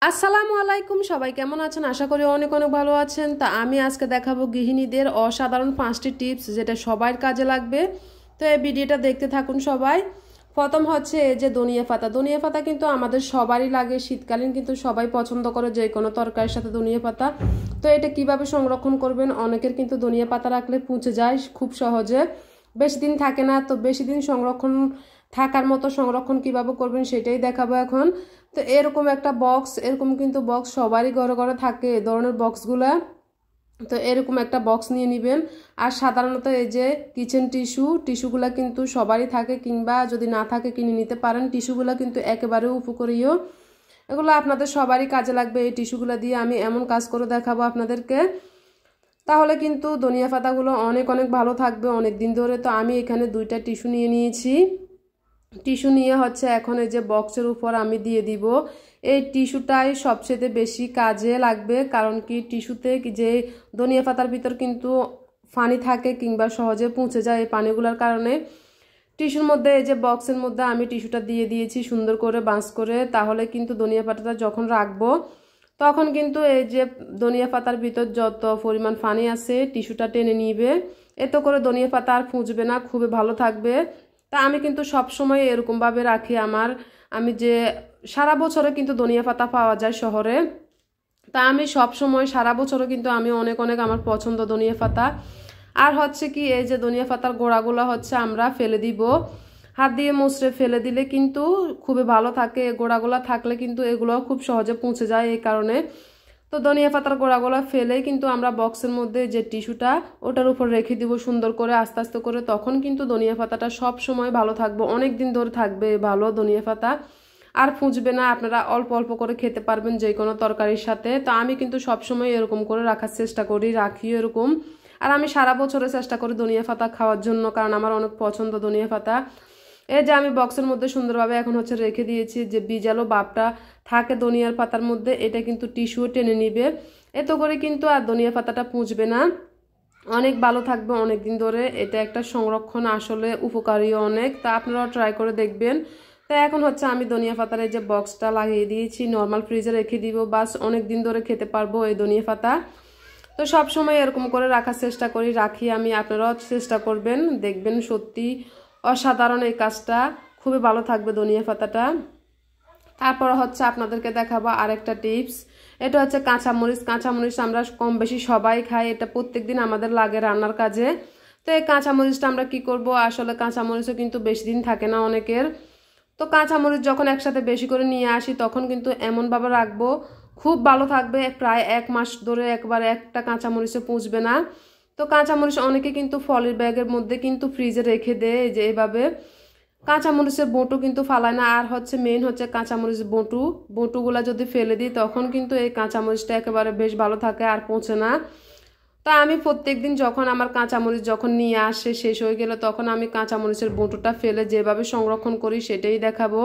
আসসালামু আলাইকুম, সবাই কেমন আছেন? আশা করি অনেক অনেক ভালো আছেন। তা আমি আজকে দেখাবো গৃহিণীদের অসাধারণ 5টি টিপস যেটা সবার কাজে লাগবে। তো এই ভিডিওটা দেখতে থাকুন সবাই। প্রথম হচ্ছে এই যে ধনিয়া পাতা কিন্তু আমাদের সবারই লাগে, শীতকালীন কিন্তু সবাই পছন্দ করে যে কোনো তরকারির সাথে ধনিয়া পাতা। তো এটা কিভাবে সংরক্ষণ করবেন? অনেকের কিন্তু ধনিয়া পাতা রাখলে পচে যায় খুব সহজে, বেশি দিন থাকে না। তো বেশি দিন সংরক্ষণ থাকার মতো সংরক্ষণ কিভাবে করবেন সেটাই দেখাবো এখন। তো এরকম একটা বক্স, এরকম কিন্তু বক্স সবারই ঘরে ঘরে থাকে এই ধরনের বক্সগুলা। তো এরকম একটা বক্স নিয়ে নেবেন। আর সাধারণত এই যে কিচেন টিস্যুগুলা কিন্তু সবারই থাকে, কিংবা যদি না থাকে কিনে নিতে পারেন। টিস্যুগুলা কিন্তু একেবারে উপকারীও, এগুলো আপনাদের সবারই কাজে লাগবে। এই টিস্যুগুলা দিয়ে আমি এমন কাজ করে দেখাবো আপনাদেরকে, তাহলে কিন্তু ধনিয়া পাতাগুলো অনেক অনেক ভালো থাকবে অনেক দিন ধরে। তো আমি এখানে 2টা টিস্যু নিয়ে নিয়েছি। টিস্যু নিয়ে হচ্ছে এখন এই যে বক্সের উপর আমি দিয়ে দিব। এই টিস্যুটাই সবচেয়ে বেশি কাজে লাগবে, কারণ কি টিস্যুতে যে ধনিয়া পাতার ভিতর কিন্তু পানি থাকে, কিংবা সহজে পৌঁছে যায় এই পানিগুলোর কারণে। টিস্যুর মধ্যে এই যে বক্সের মধ্যে আমি টিস্যুটা দিয়ে দিয়েছি সুন্দর করে বাঁশ করে, তাহলে কিন্তু ধনিয়া পাতাটা যখন রাখবো তখন কিন্তু এই যে ধনিয়া পাতার ভিতর যত পরিমাণ পানি আছে টিস্যুটা টেনে নিবে। এতে করে ধনিয়া পাতা আর ফুঁজবে না, খুবই ভালো থাকবে। তা আমি কিন্তু সব সময় এরকমভাবে রাখি। আমি যে সারা বছরে কিন্তু ধনিয়া পাতা পাওয়া যায় শহরে, তা আমি সব সময় সারা বছরও কিন্তু আমি অনেক অনেক আমার পছন্দ ধনিয়া পাতা। আর হচ্ছে কি এই যে ধনিয়া পাতার গোড়াগুলো হচ্ছে আমরা ফেলে দিব, হাত দিয়ে মুছড়ে ফেলে দিলে কিন্তু খুবই ভালো থাকে। গোড়াগুলো থাকলে কিন্তু এগুলো খুব সহজে পৌঁছে যায় এই কারণে। তো ধনিয়া পাতার গোড়াগুলো ফেলে কিন্তু আমরা বক্সের মধ্যে যে টিস্যুটা ওটার উপর রেখে দিব সুন্দর করে আস্তে আস্তে করে, তখন কিন্তু ধনিয়া পাতাটা সব সময় ভালো থাকবে, অনেক দিন ধরে থাকবে ভালো ধনিয়া পাতা, আর ফুঁজবে না। আপনারা অল্প অল্প করে খেতে পারবেন যে কোনো তরকারির সাথে। তো আমি কিন্তু সবসময় এরকম করে রাখার চেষ্টা করি, রাখি এরকম। আর আমি সারা বছরে চেষ্টা করি ধনিয়া পাতা খাওয়ার জন্য, কারণ আমার অনেক পছন্দ ধনিয়া পাতা। এই যে আমি বক্সের মধ্যে সুন্দরভাবে এখন হচ্ছে রেখে দিয়েছি। যে বীজালো ভাবটা থাকে ধনিয়ার পাতার মধ্যে এটা কিন্তু টিস্যু টেনে নিবে, এতে করে কিন্তু আর ধনিয়া পাতাটা পুঁজবে না, অনেক ভালো থাকবে অনেক দিন ধরে। এটা একটা সংরক্ষণ, আসলে উপকারী অনেক। তা আপনারাও ট্রাই করে দেখবেন। তো এখন হচ্ছে আমি ধনিয়া পাতার এই যে বক্সটা লাগিয়ে দিয়েছি, নর্মাল ফ্রিজে রেখে দিব, বাস অনেক দিন ধরে খেতে পারবো এই ধনিয়া পাতা। তো সব সময় এরকম করে রাখার চেষ্টা করি, রাখি আমি। আপনারাও চেষ্টা করবেন, দেখবেন সত্যি অসাধারণ এই কাজটা, খুবই ভালো থাকবে ধনিয়া পাতাটা। তারপর হচ্ছে আপনাদেরকে দেখাবো আরেকটা টিপস। এটা হচ্ছে কাঁচামরিচ আমরা কম বেশি সবাই খাই, এটা প্রত্যেকদিন আমাদের লাগে রান্নার কাজে। তো এই কাঁচামরিচটা আমরা কি করব, আসলে কাঁচামরিচও কিন্তু বেশি দিন থাকে না অনেকের। তো কাঁচামরিচ যখন একসাথে বেশি করে নিয়ে আসি তখন কিন্তু এমনভাবে রাখবো খুব ভালো থাকবে, প্রায় 1 মাস ধরে একবারে একটা কাঁচামরিচে পুঁজবে না। তো কাঁচামরিচ অনেকে কিন্তু ফলের ব্যাগের মধ্যে কিন্তু ফ্রিজে রেখে দেয় যে এভাবে, কাঁচামরিচের বঁটু কিন্তু ফালায় না। আর হচ্ছে মেইন হচ্ছে কাঁচামরিচ বঁটুগুলা যদি ফেলে দিই তখন কিন্তু এই কাঁচামরিচটা একেবারে বেশ ভালো থাকে আর পচে না। তা আমি প্রত্যেকদিন যখন আমার কাঁচামরিচ যখন নিয়ে আসে শেষ হয়ে গেলে তখন আমি কাঁচামরিচের বঁটুটা ফেলে যেভাবে সংরক্ষণ করি সেটাই দেখাবো।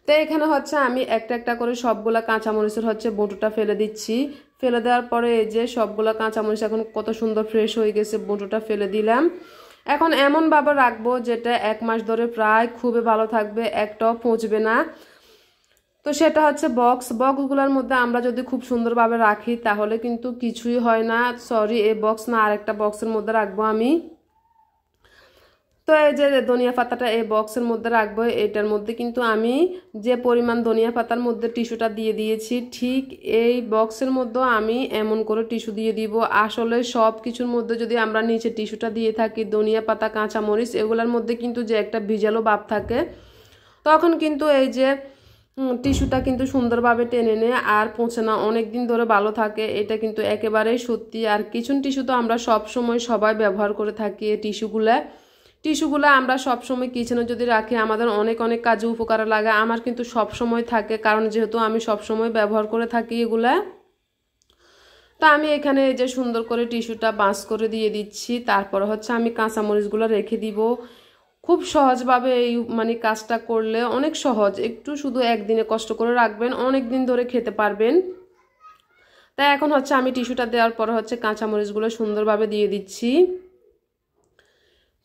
তো এখানে হচ্ছে আমি একটা একটা করে সবগুলা কাঁচামরিচের হচ্ছে বঁটুটা ফেলে দিচ্ছি। ফেলে দেওয়ার পরে এই যে সবগুলা কাঁচামরিচ এখন কত সুন্দর ফ্রেশ হয়ে গেছে, বঁটুটা ফেলে দিলাম। এখন এমনভাবে রাখবো যেটা 1 মাস ধরে প্রায় খুবই ভালো থাকবে, একটাও পচবে না। তো সেটা হচ্ছে বক্সগুলোর মধ্যে আমরা যদি খুব সুন্দরভাবে রাখি তাহলে কিন্তু কিছুই হয় না। সরি, এই বক্স না, আরেকটা বক্সের মধ্যে রাখবো আমি। তো এই যে ধনিয়া পাতাটা এই বক্সের মধ্যে রাখবো, এটার মধ্যে কিন্তু আমি যে পরিমাণ ধনিয়া পাতার মধ্যে টিস্যুটা দিয়ে দিয়েছি ঠিক এই বক্সের মধ্যে আমি এমন করে টিস্যু দিয়ে দিব। আসলে সব কিছুর মধ্যে যদি আমরা নিচে টিস্যুটা দিয়ে থাকি, ধনিয়া পাতা কাঁচামরিচ এগুলোর মধ্যে কিন্তু যে একটা ভিজালো ভাব থাকে, তখন কিন্তু এই যে টিস্যুটা কিন্তু সুন্দরভাবে টেনে নেয় আর পৌঁছে না, অনেক দিন ধরে ভালো থাকে। এটা কিন্তু একেবারেই সত্যি। আর কিচেন টিস্যু তো আমরা সব সময় সবাই ব্যবহার করে থাকি। এই টিস্যুগুলো আমরা সবসময় কিচেনে যদি রাখি আমাদের অনেক অনেক কাজে উপকারে লাগে। আমার কিন্তু সব সময় থাকে, কারণ যেহেতু আমি সব সময় ব্যবহার করে থাকি এগুলা। তা আমি এখানে এই যে সুন্দর করে টিস্যুটা বাঁশ করে দিয়ে দিচ্ছি। তারপর হচ্ছে আমি কাঁচামরিচগুলো রেখে দিব। খুব সহজভাবে এই কাজটা করলে অনেক সহজ, একটু শুধু একদিনে কষ্ট করে রাখবেন, অনেক দিন ধরে খেতে পারবেন। তাই এখন হচ্ছে আমি টিস্যুটা দেওয়ার পর হচ্ছে কাঁচামরিচগুলো সুন্দরভাবে দিয়ে দিচ্ছি।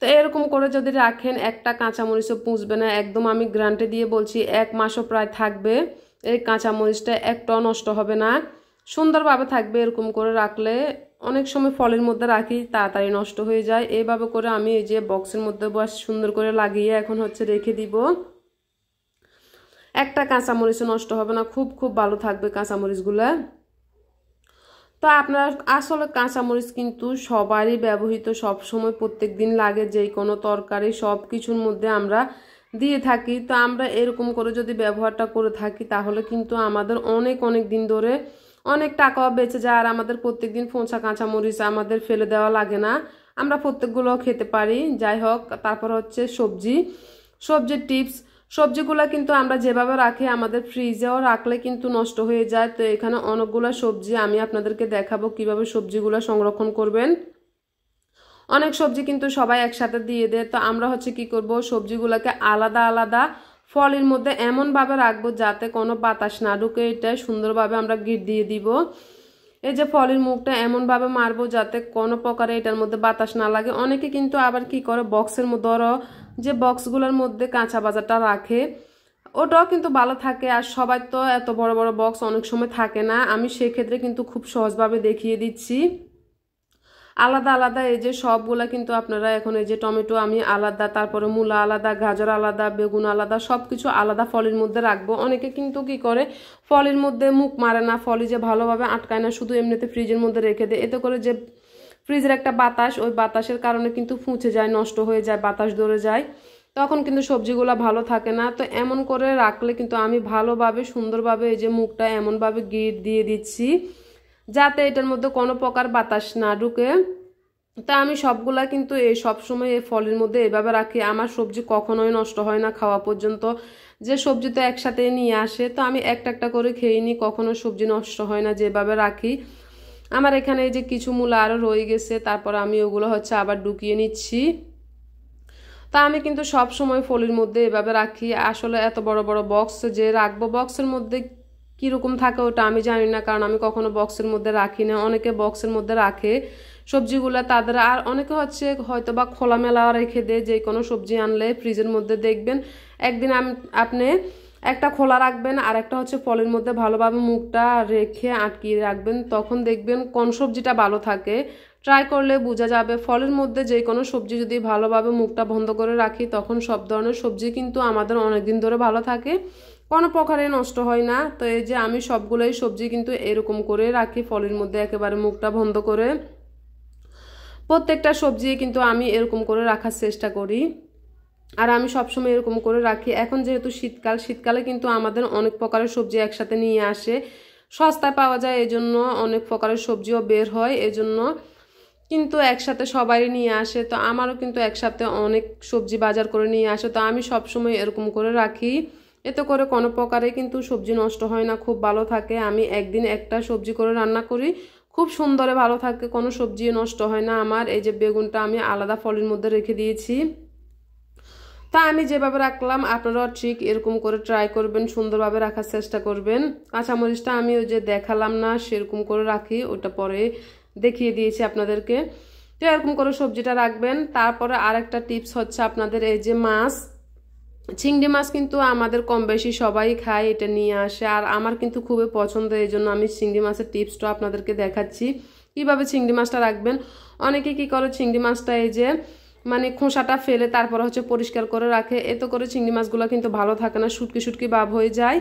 তো এরকম করে যদি রাখেন একটা কাঁচামরিচও পুঁজবে না, একদম আমি গ্যারান্টি দিয়ে বলছি 1 মাসও প্রায় থাকবে। এই কাঁচামরিচটা একটাও নষ্ট হবে না, সুন্দরভাবে থাকবে। এরকম করে রাখলে অনেক সময় ফলের মধ্যে রাখি তাড়াতাড়ি নষ্ট হয়ে যায়। এইভাবে করে আমি এই যে বক্সের মধ্যে বস সুন্দর করে লাগিয়ে এখন হচ্ছে রেখে দিব। একটা কাঁচামরিচও নষ্ট হবে না, খুব খুব ভালো থাকবে কাঁচামরিচগুলো। তো আপনার আসলে কাঁচামরিচ কিন্তু সবারই ব্যবহৃত, সব সময় প্রত্যেক দিন লাগে, যে কোনো তরকারি সব কিছুর মধ্যে আমরা দিয়ে থাকি। তো আমরা এরকম করে যদি ব্যবহারটা করে থাকি তাহলে কিন্তু আমাদের অনেক অনেক দিন ধরে অনেক টাকাও বেঁচে যায়। আর আমাদের প্রত্যেক দিন পচা কাঁচামরিচ আমাদের ফেলে দেওয়া লাগে না, আমরা প্রত্যেকগুলো খেতে পারি। যাই হোক, তারপর হচ্ছে সবজির টিপস। সবজিগুলো কিন্তু আমরা যেভাবে রাখি আমাদের ফ্রিজেও রাখলে কিন্তু নষ্ট হয়ে যায়। তো এখানে অনেকগুলো সবজি আমি আপনাদেরকে দেখাবো কিভাবে সবজিগুলো সংরক্ষণ করবেন। অনেক সবজি কিন্তু সবাই একসাথে দিয়ে দেয়, তো আমরা হচ্ছে কি করব, সবজিগুলোকে আলাদা আলাদা ফলের মধ্যে এমনভাবে রাখবো যাতে কোনো বাতাস না ঢুকে। এটা সুন্দরভাবে আমরা গিট দিয়ে দিব। এই যে ফলের মুখটা এমনভাবে মারবো যাতে কোনো প্রকারে এটার মধ্যে বাতাস না লাগে। অনেকে কিন্তু আবার কি করে, বক্সের মধ্যে ধরো যে বক্সগুলোর মধ্যে কাঁচা বাজারটা রাখে, ওটাও কিন্তু ভালো থাকে। আর সবাই তো এত বড় বড় বক্স অনেক সময় থাকে না, আমি সেক্ষেত্রে কিন্তু খুব সহজভাবে দেখিয়ে দিচ্ছি। আলাদা আলাদা এই যে সবগুলা কিন্তু আপনারা এখন এই যে টমেটো আমি আলাদা, তারপরে মূলা আলাদা, গাজর আলাদা, বেগুন আলাদা, সব কিছু আলাদা ফলের মধ্যে রাখবো। অনেকে কিন্তু কি করে, ফলের মধ্যে মুখ মারে না, ফলই যে ভালোভাবে আটকায় না, শুধু এমনিতে ফ্রিজের মধ্যে রেখে দেয়। এতে করে যে ফ্রিজের একটা বাতাস, ওই বাতাসের কারণে কিন্তু ফুঁচে যায়, নষ্ট হয়ে যায়, বাতাস ধরে যায়, তখন কিন্তু সবজিগুলো ভালো থাকে না। তো এমন করে রাখলে কিন্তু আমি ভালোভাবে সুন্দরভাবে এই যে মুখটা এমনভাবে গিট দিয়ে দিচ্ছি যাতে এটার মধ্যে কোনো প্রকার বাতাস না ঢুকে। তা আমি সবগুলা কিন্তু এই সবসময় এই ফলের মধ্যে এভাবে রাখি। আমার সবজি কখনোই নষ্ট হয় না খাওয়া পর্যন্ত। যে সবজি তো একসাথে নিয়ে আসে, তো আমি একটা একটা করে খেয়ে নিই, কখনো সবজি নষ্ট হয় না যেভাবে রাখি। আমার এখানে এই যে কিছু মূলা আরও রয়ে গেছে, তারপর আমি ওগুলো হচ্ছে আবার ঢুকিয়ে নিচ্ছি। তা আমি কিন্তু সব সময় ফলের মধ্যে এভাবে রাখি। আসলে এত বড় বড় বক্স যে রাখবো, বক্সের মধ্যে কীরকম থাকে ওটা আমি জানি না, কারণ আমি কখনো বক্সের মধ্যে রাখি না। অনেকে বক্সের মধ্যে রাখে সবজিগুলো তাদের, আর অনেকে হচ্ছে হয়তো বা খোলামেলা রেখে দেয়। যে কোনো সবজি আনলে ফ্রিজের মধ্যে দেখবেন একদিন আপনি একটা খোলা রাখবেন আর একটা হচ্ছে ফলের মধ্যে ভালোভাবে মুখটা রেখে আটকিয়ে রাখবেন, তখন দেখবেন কোন সবজিটা ভালো থাকে। ট্রাই করলে বোঝা যাবে। ফলের মধ্যে যে কোনো সবজি যদি ভালোভাবে মুখটা বন্ধ করে রাখি তখন সব ধরনের সবজি কিন্তু আমাদের অনেক দিন ধরে ভালো থাকে, কোনো প্রকারে নষ্ট হয় না। তো এই যে আমি সবগুলোই সবজি কিন্তু এরকম করে রাখি ফলের মধ্যে একেবারে মুখটা বন্ধ করে। প্রত্যেকটা সবজি কিন্তু আমি এরকম করে রাখার চেষ্টা করি, আর আমি সবসময় এরকম করে রাখি। এখন যেহেতু শীতকালে কিন্তু আমাদের অনেক প্রকারের সবজি একসাথে নিয়ে আসে, সস্তায় পাওয়া যায়, এজন্য অনেক প্রকারের সবজিও বের হয়, এজন্য কিন্তু একসাথে সবাই নিয়ে আসে। তো আমারও কিন্তু একসাথে অনেক সবজি বাজার করে নিয়ে আসে, তো আমি সবসময় এরকম করে রাখি। এতে করে কোনো প্রকারে কিন্তু সবজি নষ্ট হয় না, খুব ভালো থাকে। আমি একদিন একটা সবজি করে রান্না করি, খুব সুন্দরে ভালো থাকে, কোনো সবজি নষ্ট হয় না আমার। এই যে বেগুনটা আমি আলাদা ফলের মধ্যে রেখে দিয়েছি। তা আমি যেভাবে রাখলাম আপনারাও ঠিক এরকম করে ট্রাই করবেন, সুন্দরভাবে রাখার চেষ্টা করবেন। কাঁচামরিচটা আমি ওই যে দেখালাম না সেরকম করে রাখি, ওটা পরে দেখিয়ে দিয়েছি আপনাদেরকে। তো এরকম করে সবজিটা রাখবেন। তারপরে আরেকটা টিপস হচ্ছে আপনাদের এই যে মাছ, চিংড়ি মাছ কিন্তু আমাদের কম বেশি সবাই খায়, এটা নিয়ে আসে, আর আমার কিন্তু খুবই পছন্দ, এই জন্য আমি চিংড়ি মাছের টিপসটা আপনাদেরকে দেখাচ্ছি কিভাবে চিংড়ি মাছটা রাখবেন। অনেকে কি করে চিংড়ি মাছটা এই যে মানে খোসাটা ফেলে তারপর হচ্ছে পরিষ্কার করে রাখে, এতে করে চিংড়ি মাছগুলো কিন্তু ভালো থাকে না, শুটকি ভাব হয়ে যায়,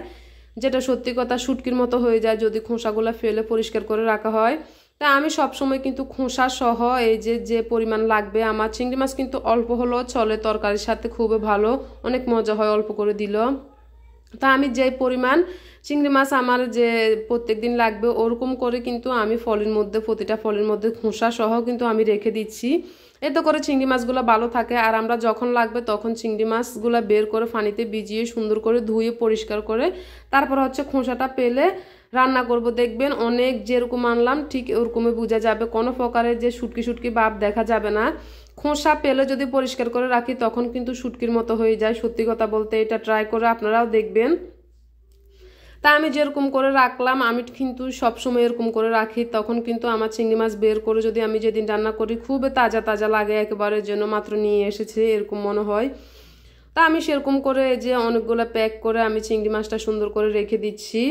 যেটা সত্যি কথা শুটকির মতো হয়ে যায় যদি খোসাগুলো ফেলে পরিষ্কার করে রাখা হয়। তা আমি সবসময় কিন্তু খোসা সহ এই যে পরিমাণ লাগবে, আমার চিংড়ি মাছ কিন্তু অল্প হলেও চলে, তরকারির সাথে খুবই ভালো, অনেক মজা হয় অল্প করে দিল। তা আমি যে পরিমাণ চিংড়ি মাছ আমার যে প্রত্যেক দিন লাগবে ওরকম করে কিন্তু আমি প্রতিটা ফলের মধ্যে খোসা সহ কিন্তু আমি রেখে দিচ্ছি। এতে করে চিংড়ি মাছগুলো ভালো থাকে, আর আমরা যখন লাগবে তখন চিংড়ি মাছগুলো বের করে পানিতে ভিজিয়ে সুন্দর করে ধুয়ে পরিষ্কার করে তারপর হচ্ছে খোসাটা পেলে রান্না করব। দেখবেন অনেক যেরকম আনলাম ঠিক ওরকমই বোঝা যাবে, কোনো প্রকারের যে শুটকি ভাব দেখা যাবে না। খোসা পেলে যদি পরিষ্কার করে রাখি তখন কিন্তু শুটকির মতো হয়ে যায়, সত্যি কথা বলতে। এটা ট্রাই করে আপনারাও দেখবেন। তা আমি যেরকম করে রাখলাম, আমি কিন্তু সবসময় এরকম করে রাখি, তখন কিন্তু আমার চিংড়ি মাছ বের করে যদি আমি যেদিন রান্না করি খুবই তাজা লাগে, একেবারে যেন মাত্র নিয়ে এসেছে এরকম মনে হয়। তা আমি সেরকম করে যে অনেকগুলো প্যাক করে আমি চিংড়ি মাছটা সুন্দর করে রেখে দিচ্ছি।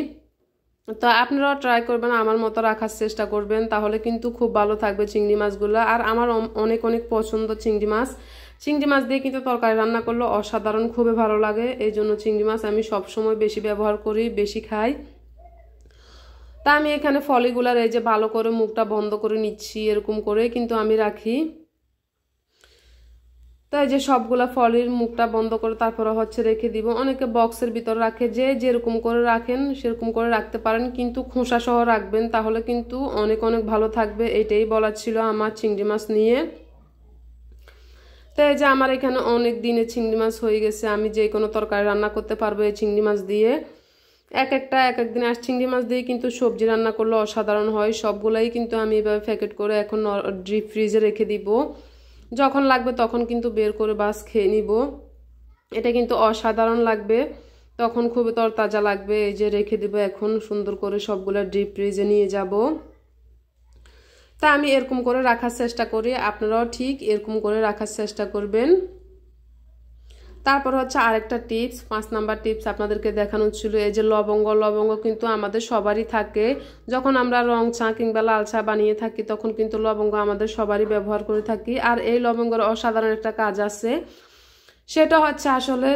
তো আপনারাও ট্রাই করবেন, আমার মতো রাখার চেষ্টা করবেন, তাহলে কিন্তু খুব ভালো থাকবে চিংড়ি মাছগুলো। আর আমার অনেক অনেক পছন্দ চিংড়ি মাছ। চিংড়ি মাছ দিয়ে কিন্তু তরকারি রান্না করলে অসাধারণ খুবই ভালো লাগে। এই জন্য চিংড়ি মাছ আমি সবসময় বেশি ব্যবহার করি, বেশি খাই। তা আমি এখানে ফলিগুলার এই যে ভালো করে মুখটা বন্ধ করে নিচ্ছি, এরকম করে কিন্তু আমি রাখি। তাই যে সবগুলা ফলের মুখটা বন্ধ করে তারপরে হচ্ছে রেখে দিব। অনেকে বক্সের ভিতর রাখে, যে যেরকম করে রাখেন সেরকম করে রাখতে পারেন, কিন্তু খোসা সহ রাখবেন, তাহলে কিন্তু অনেক অনেক ভালো থাকবে। এটাই বলার ছিল আমার চিংড়ি মাছ নিয়ে। তাই যে আমার এখানে অনেক দিনে চিংড়ি মাছ হয়ে গেছে, আমি যে কোনো তরকারি রান্না করতে পারবো এই চিংড়ি মাছ দিয়ে। এক এক দিন আর চিংড়ি মাছ দিয়ে কিন্তু সবজি রান্না করলে অসাধারণ হয়। সবগুলাই কিন্তু আমি এভাবে প্যাকেট করে এখন ডিপ ফ্রিজে রেখে দিব, যখন লাগবে তখন কিন্তু বের করে বাস খেয়ে নিব। এটা কিন্তু অসাধারণ লাগবে, তখন খুবই তরতাজা লাগবে। এই যে রেখে দিব এখন সুন্দর করে সবগুলো ডিপ ফ্রিজে নিয়ে যাব। তা আমি এরকম করে রাখার চেষ্টা করি, আপনারাও ঠিক এরকম করে রাখার চেষ্টা করবেন। তারপর হচ্ছে আরেকটা টিপস, 5 নাম্বার টিপস আপনাদেরকে দেখানো ছিল। এই যে লবঙ্গ, লবঙ্গ কিন্তু আমাদের সবারই থাকে। যখন আমরা রং চা কিংবা লাল চা বানিয়ে থাকি তখন কিন্তু লবঙ্গ আমাদের সবারই ব্যবহার করে থাকি। আর এই লবঙ্গের অসাধারণ একটা কাজ আছে, সেটা হচ্ছে আসলে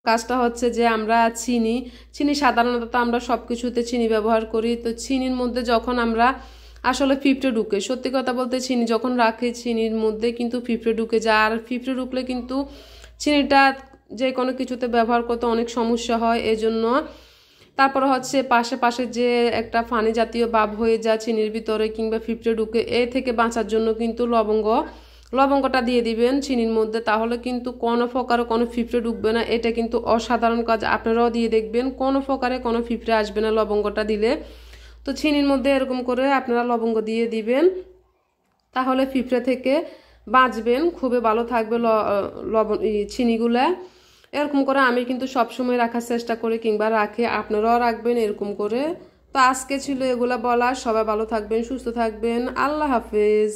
কাজটা হচ্ছে যে আমরা চিনি সাধারণত আমরা সব কিছুতে চিনি ব্যবহার করি। তো চিনির মধ্যে যখন আমরা আসলে পিঁপড়ে ঢুকে, সত্যি কথা বলতে চিনি যখন রাখি চিনির মধ্যে কিন্তু পিঁপড়ে ঢুকে যায়। আর পিঁপড়ে ঢুকলে কিন্তু চিনিটা যে কোনো কিছুতে ব্যবহার করতে অনেক সমস্যা হয়। এজন্য তারপরে হচ্ছে পাশে যে একটা পানি জাতীয় ভাব হয়ে যায় চিনির ভিতরে কিংবা পিঁপড়ে ঢুকে, এ থেকে বাঁচার জন্য কিন্তু লবঙ্গটা দিয়ে দিবেন চিনির মধ্যে, তাহলে কিন্তু কোনো প্রকারে কোনো পিঁপড়ে ঢুকবে না। এটা কিন্তু অসাধারণ কাজ, আপনারাও দিয়ে দেখবেন, কোনো প্রকারে কোনো পিঁপড়ে আসবে না লবঙ্গটা দিলে। তো চিনির মধ্যে এরকম করে আপনারা লবঙ্গ দিয়ে দিবেন, তাহলে পিঁপড়ে থেকে বাঁচবেন, খুবই ভালো থাকবে চিনিগুলা। এরকম করে আমি কিন্তু সবসময় রাখার চেষ্টা করি কিংবা রাখি, আপনারাও রাখবেন এরকম করে। তো আজকে ছিল এগুলা বলা। সবাই ভালো থাকবেন, সুস্থ থাকবেন, আল্লাহ হাফেজ।